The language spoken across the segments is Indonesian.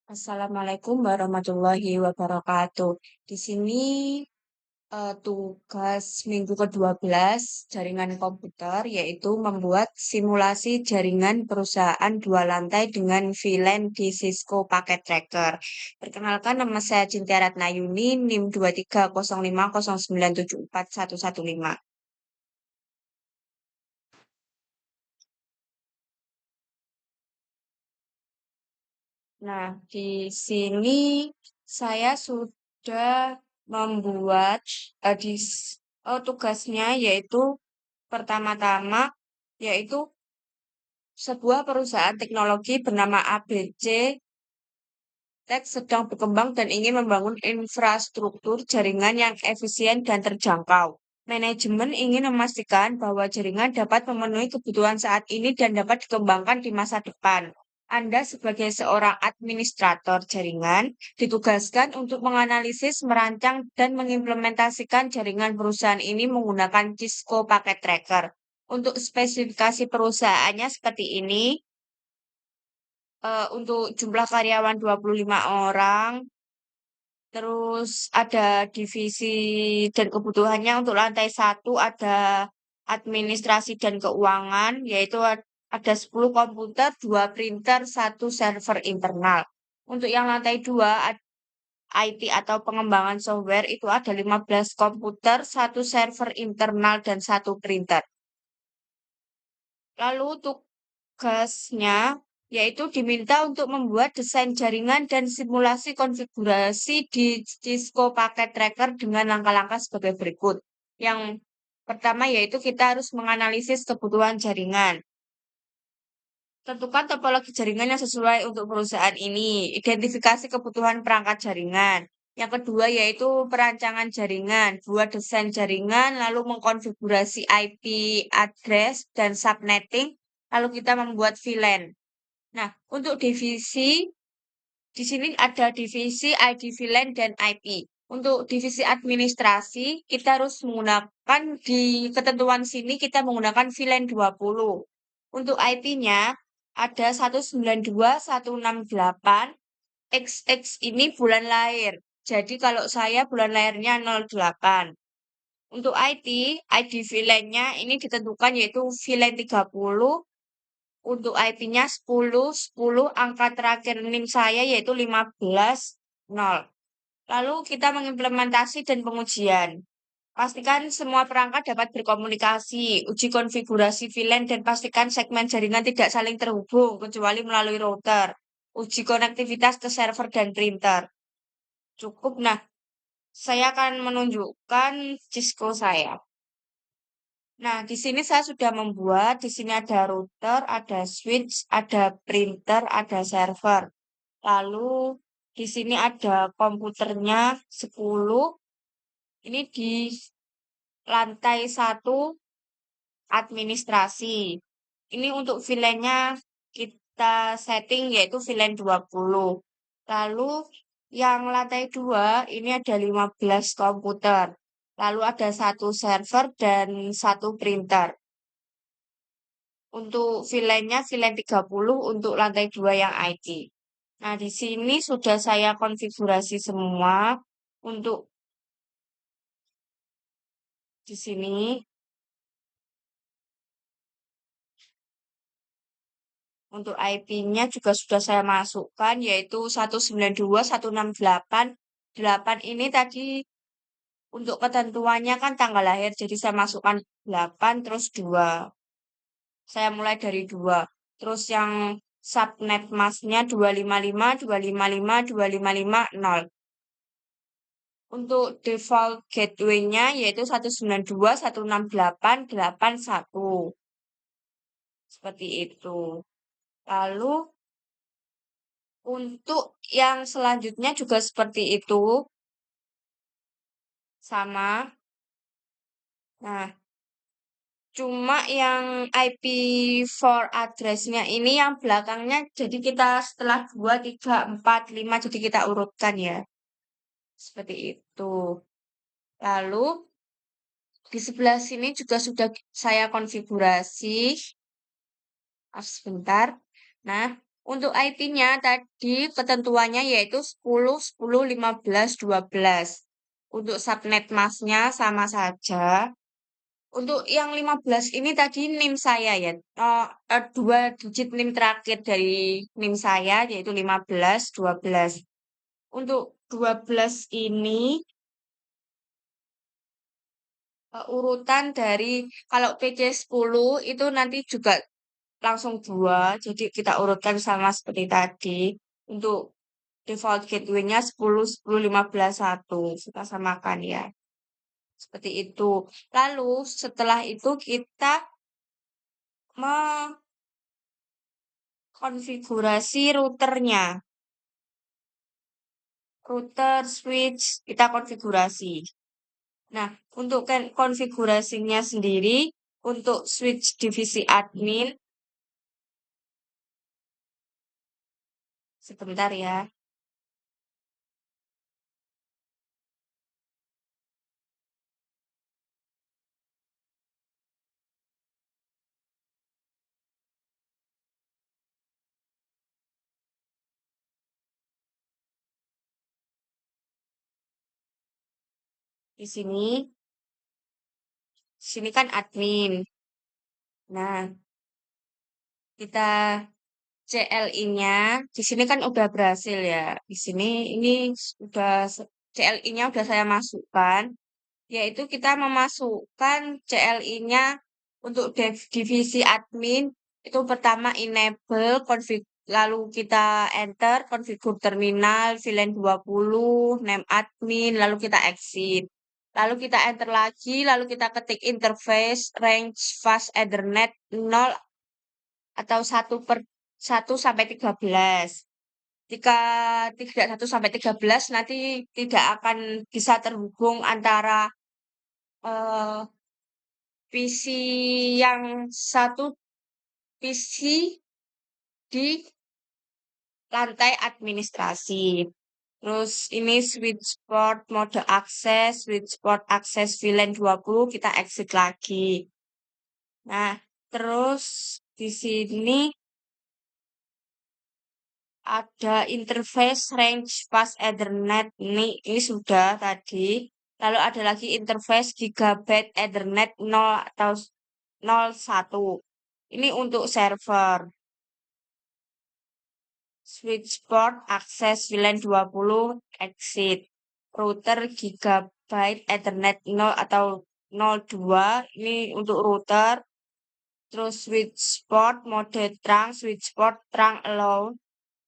Assalamualaikum warahmatullahi wabarakatuh. Di sini tugas minggu ke-12 jaringan komputer yaitu membuat simulasi jaringan perusahaan dua lantai dengan VLAN di Cisco Packet Tracker. Perkenalkan, nama saya Cintia Ratnayuni, NIM 23050974115. Nah, di sini saya sudah membuat tugasnya yaitu pertama-tama yaitu sebuah perusahaan teknologi bernama ABC Tech sedang berkembang dan ingin membangun infrastruktur jaringan yang efisien dan terjangkau. Manajemen ingin memastikan bahwa jaringan dapat memenuhi kebutuhan saat ini dan dapat dikembangkan di masa depan. Anda sebagai seorang administrator jaringan ditugaskan untuk menganalisis, merancang, dan mengimplementasikan jaringan perusahaan ini menggunakan Cisco Packet Tracker. Untuk spesifikasi perusahaannya seperti ini, untuk jumlah karyawan 25 orang, terus ada divisi dan kebutuhannya untuk lantai satu ada administrasi dan keuangan, yaitu ada 10 komputer, 2 printer, satu server internal. Untuk yang lantai 2, IT atau pengembangan software itu ada 15 komputer, satu server internal, dan satu printer. Lalu tugasnya yaitu diminta untuk membuat desain jaringan dan simulasi konfigurasi di Cisco Packet Tracker dengan langkah-langkah sebagai berikut. Yang pertama yaitu kita harus menganalisis kebutuhan jaringan. Tentukan topologi jaringan yang sesuai untuk perusahaan ini. Identifikasi kebutuhan perangkat jaringan. Yang kedua yaitu perancangan jaringan. Buat desain jaringan, lalu mengkonfigurasi IP address dan subnetting, lalu kita membuat VLAN. Nah, untuk divisi, di sini ada divisi ID VLAN dan IP. Untuk divisi administrasi, kita harus menggunakan di ketentuan sini kita menggunakan VLAN 20. Untuk IP-nya ada 192.168. XX ini bulan lahir. Jadi kalau saya bulan lahirnya 08. Untuk ID VLAN-nya ini ditentukan yaitu VLAN 30. Untuk IP-nya 10, angka terakhir NIM saya yaitu 15.0. Lalu kita mengimplementasi dan pengujian. Pastikan semua perangkat dapat berkomunikasi, uji konfigurasi VLAN dan pastikan segmen jaringan tidak saling terhubung kecuali melalui router. Uji konektivitas ke server dan printer. Cukup. Nah, saya akan menunjukkan Cisco saya. Nah, di sini saya sudah membuat, di sini ada router, ada switch, ada printer, ada server. Lalu di sini ada komputernya 10. Ini di lantai satu administrasi. Ini untuk VLAN-nya kita setting yaitu VLAN 20. Lalu yang lantai 2 ini ada 15 komputer. Lalu ada satu server dan satu printer. Untuk VLAN-nya VLAN 30 untuk lantai 2 yang IT. Nah, di sini sudah saya konfigurasi semua untuk di sini. Untuk IP-nya juga sudah saya masukkan yaitu 192.168. 8 ini tadi untuk ketentuannya kan tanggal lahir, jadi saya masukkan 8 terus 2. Saya mulai dari 2. Terus yang subnet masknya 255, 255, 255, 0. Untuk default gateway-nya yaitu 192.168.81. Seperti itu. Lalu untuk yang selanjutnya juga seperti itu. Sama. Nah, cuma yang IP for address-nya ini yang belakangnya jadi kita setelah 2, 3, 4, 5 jadi kita urutkan ya. Seperti itu. Lalu di sebelah sini juga sudah saya konfigurasi. Sebentar. Nah, Untuk IP-nya tadi ketentuannya yaitu 10, 10, 15, 12. Untuk subnet masknya sama saja. Untuk yang 15 ini tadi NIM saya ya, dua digit NIM terakhir dari NIM saya yaitu 15, 12. Untuk 12 ini urutan dari kalau PC 10 itu nanti juga langsung dua, jadi kita urutkan sama seperti tadi. Untuk default gateway-nya 10, 10, 15, 1. Kita samakan ya. Seperti itu. Lalu setelah itu kita mengkonfigurasi routernya. Router, switch, kita konfigurasi. Nah, untuk konfigurasinya sendiri, untuk switch divisi admin, sebentar ya. Di sini kan admin. Nah, kita CLI-nya di sini kan udah berhasil ya. Di sini ini sudah CLI-nya udah saya masukkan, yaitu kita memasukkan CLI-nya untuk divisi admin itu pertama enable config, lalu kita enter configure terminal VLAN 20 name admin, lalu kita exit. Lalu kita enter lagi, lalu kita ketik interface range fast Ethernet 0 atau 1/1 sampai 13. Jika tidak 1 sampai 13 nanti tidak akan bisa terhubung antara eh, PC yang satu PC di lantai administrasi. Terus ini switch port mode akses, switch port akses VLAN 20 kita exit lagi. Nah, terus di sini ada interface range fast Ethernet ini sudah tadi. Lalu ada lagi interface gigabyte Ethernet 0 atau 01. Ini untuk server. Switch port akses VLAN 20 exit. Router gigabyte Ethernet 0 atau 02 ini untuk router. Terus switch port mode trunk, switch port trunk allow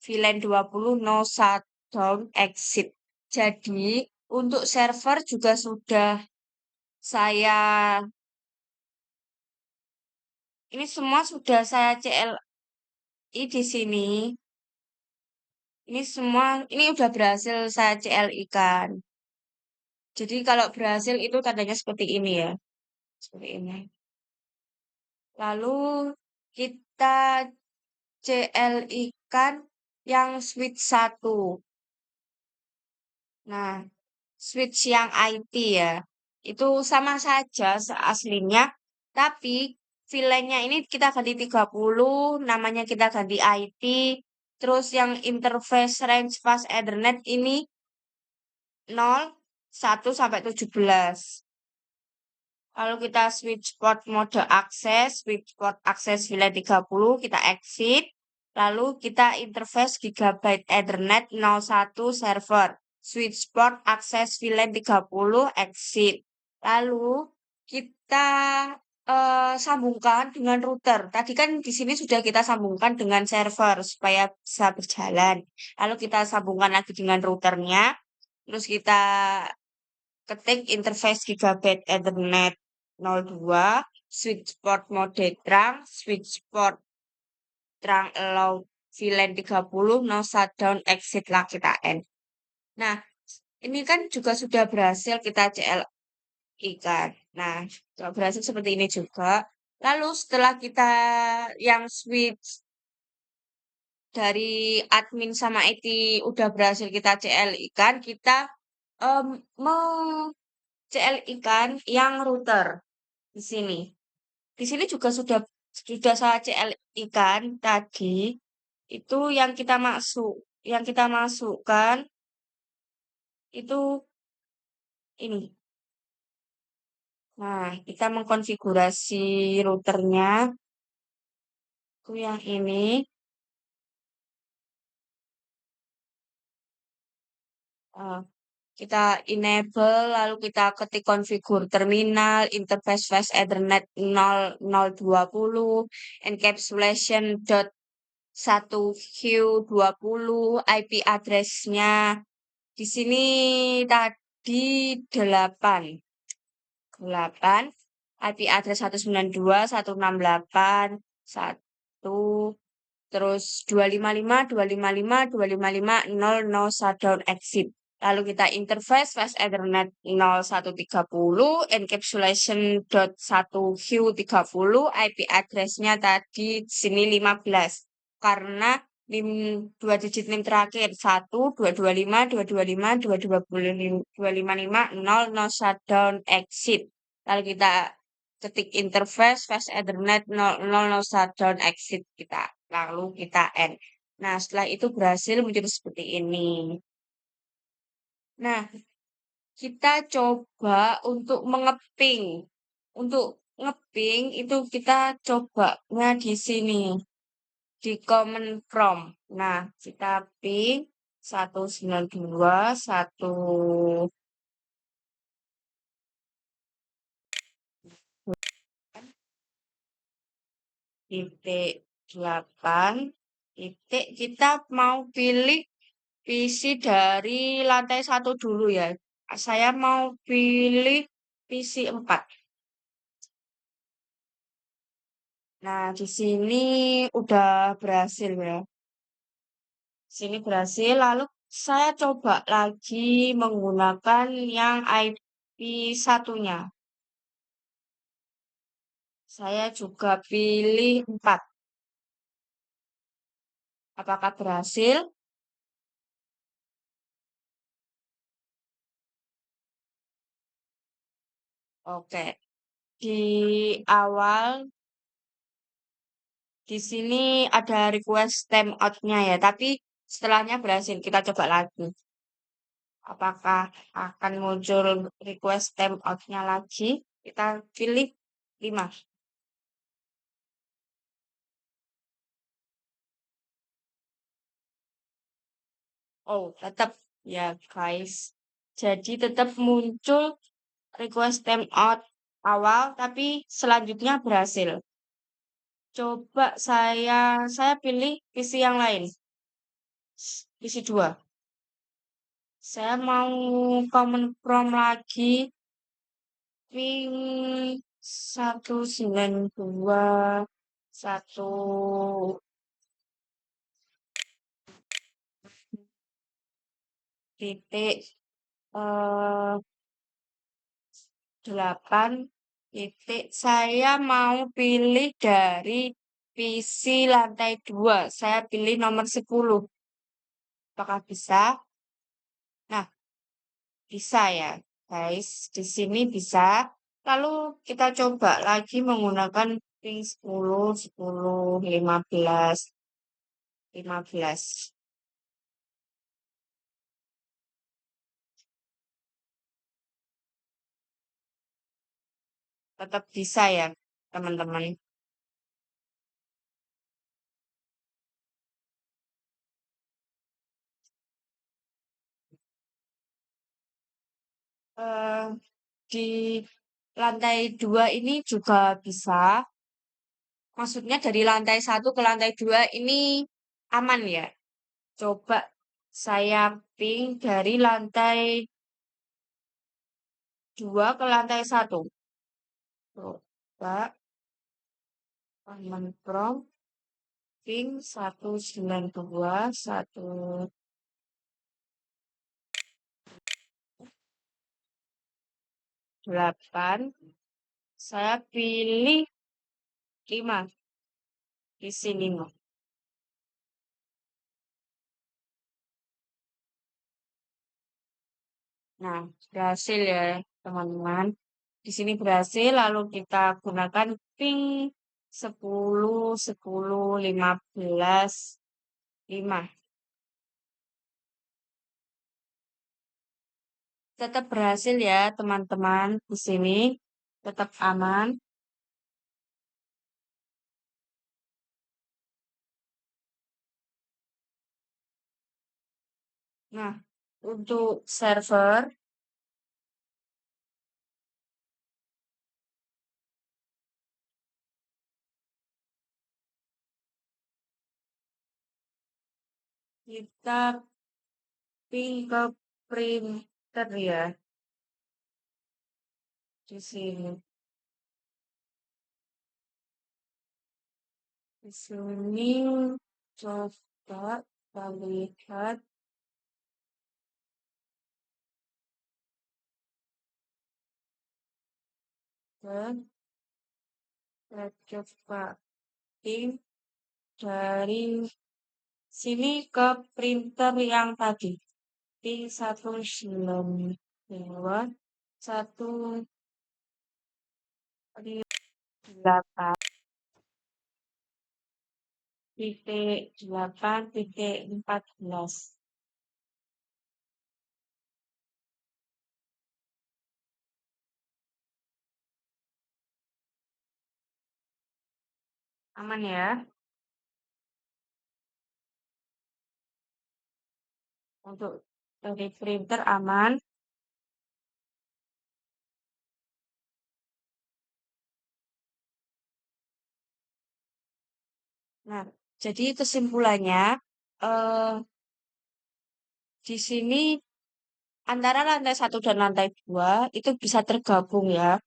VLAN 20 no shutdown exit. Jadi untuk server juga sudah saya ini semua sudah saya CLI di sini. Ini semua ini udah berhasil saya CLI kan. Jadi kalau berhasil itu tandanya seperti ini ya. Seperti ini. Lalu kita CLI kan yang switch 1. Nah, switch yang IP ya. Itu sama saja aslinya, tapi VLAN-nya ini kita ganti 30, namanya kita ganti IP, terus yang interface range fast Ethernet ini 0, 1 sampai 17. Lalu kita switch port mode akses, switch port akses VLAN 30, kita exit. Lalu kita interface gigabyte Ethernet 01 server. Switch port akses VLAN 30, exit. Lalu kita sambungkan dengan router. Tadi kan di sini sudah kita sambungkan dengan server supaya bisa berjalan. Lalu kita sambungkan lagi dengan routernya. Terus kita ketik interface gigabit Ethernet 02, switch port mode trunk, switch port trunk allow VLAN 30, no shutdown, exit lah kita end. Nah, ini kan juga sudah berhasil kita CLI kan. Nah, sudah berhasil seperti ini juga. Lalu setelah kita yang switch dari admin sama IT udah berhasil kita CLI kan, kita CLI kan yang router di sini. Di sini juga sudah saya CLI kan tadi. Itu yang kita masukkan itu ini. Nah, kita mengkonfigurasi routernya itu yang ini. Eh, kita enable, lalu kita ketik konfigur terminal, interface fast Ethernet 0020, encapsulation dot 1Q20, IP address-nya di sini tadi 8. 8, IP address 192.168.1, terus 255.255.255.00 shutdown exit. Lalu kita interface fast Ethernet 0130, encapsulation dot 1Q30, IP address-nya tadi di sini 15. Karena dua digit NIM terakhir 1, 225, 225, 225, 255, 0, shutdown exit. Lalu kita ketik interface fast Ethernet 00 shutdown exit kita. Lalu kita end. Nah, setelah itu berhasil muncul seperti ini. Nah, kita coba untuk mengeping. Untuk ngeping itu kita cobanya di sini, di command prompt. Nah, kita ping 192.1.8 titik. Kita mau pilih PC dari lantai 1 dulu ya. Saya mau pilih PC 4. Nah, di sini udah berhasil ya. Sini berhasil, lalu saya coba lagi menggunakan yang IP satunya. Saya juga pilih 4. Apakah berhasil? Oke. Di awal, di sini ada request timeout-nya ya, tapi setelahnya berhasil. Kita coba lagi. Apakah akan muncul request timeout-nya lagi? Kita pilih 5. Oh, tetap ya guys. Jadi tetap muncul request timeout awal, tapi selanjutnya berhasil. Coba saya pilih PC yang lain. PC 2. Saya mau command prompt lagi. Ping 192.1 titik 8 titik. Saya mau pilih dari PC lantai 2. Saya pilih nomor 10. Apakah bisa? Nah, bisa ya, guys. Di sini bisa. Lalu kita coba lagi menggunakan ping 10, 10, 15, 15. Tetap bisa ya, teman-teman. Eh, di lantai 2 ini juga bisa. Maksudnya dari lantai 1 ke lantai 2 ini aman ya. Coba saya ping dari lantai 2 ke lantai 1. Coba command prompt ping 192.1. 8. Saya pilih 5 di sini. Nah, berhasil ya, teman-teman. Di sini berhasil, lalu kita gunakan ping 10, 10, 15. 5. Tetap berhasil ya, teman-teman. Di sini tetap aman. Nah, untuk server, kita ping ke printer ya, di sini. Di sini coba kita lihat dan kita coba ping dari sini ke printer yang tadi. Ping 192.168 titik 8 titik 14. Aman ya. Untuk dari printer aman. Nah, jadi kesimpulannya eh, di sini antara lantai 1 dan lantai 2 itu bisa tergabung ya.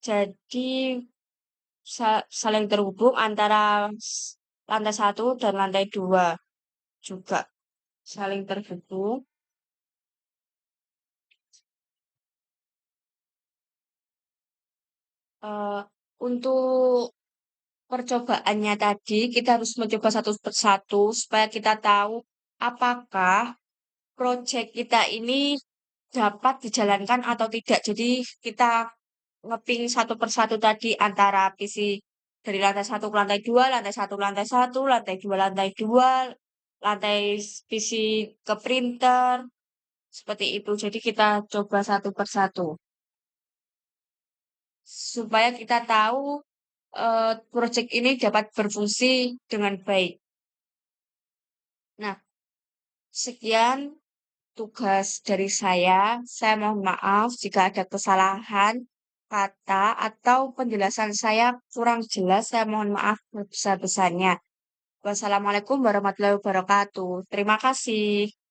Jadi saling terhubung antara lantai 1 dan lantai 2 juga saling terhubung. Eh, untuk percobaannya tadi, kita harus mencoba satu persatu supaya kita tahu apakah proyek kita ini dapat dijalankan atau tidak. Jadi kita ngeping satu persatu tadi antara PC dari lantai 1 ke lantai 2, lantai 1 lantai 1, lantai 2, lantai PC ke printer, seperti itu. Jadi kita coba satu persatu supaya kita tahu proyek ini dapat berfungsi dengan baik. Nah, sekian tugas dari saya. Saya mohon maaf jika ada kesalahan kata atau penjelasan saya kurang jelas. Saya mohon maaf sebesar-besarnya. Wassalamualaikum warahmatullahi wabarakatuh. Terima kasih.